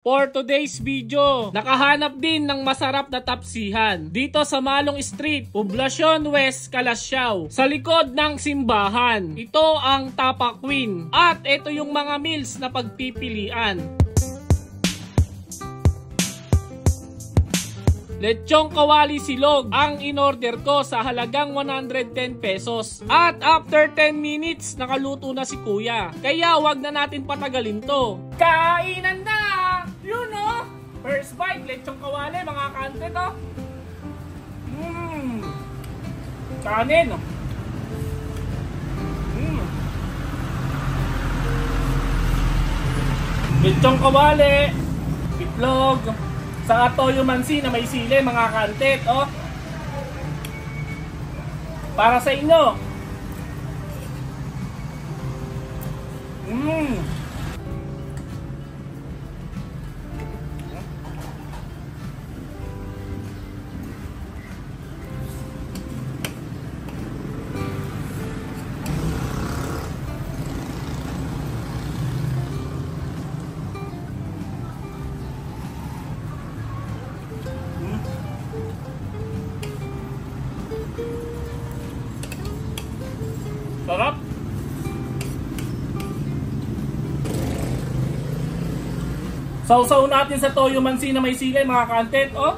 For today's video, nakahanap din ng masarap na tapsihan dito sa Malong Street, Poblacion West, Calasiao, sa likod ng simbahan. Ito ang Tapa Queen at ito yung mga meals na pagpipilian. Lechong kawali silog ang in-order ko sa halagang 110 pesos. At after 10 minutes, nakaluto na si kuya. Kaya wag na natin patagalin to. Kainan na! You know, first bite, lechong kawali, mga kante to. Kanin. Lechong kawali, itlog, sa toyo mansi na may sili, mga kantet, oh. Para sa inyo. Sarap. Sausaw natin sa toyo mansi na may sili, mga kantet, oh.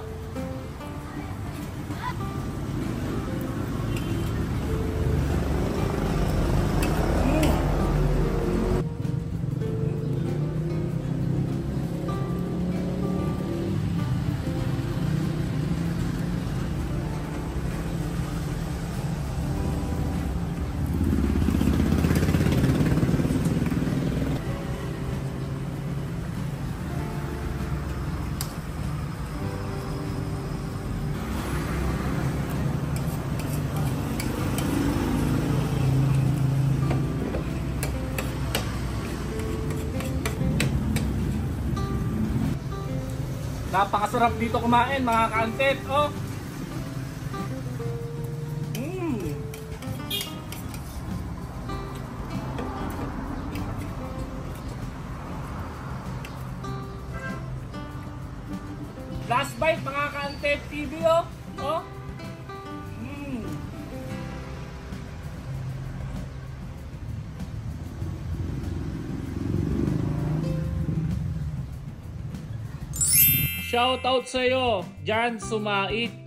Napakasarap dito kumain, mga kantet, oh. Last bite, mga kantet TV, oh. Oh. Shout out sa'yo, Jan Sumait.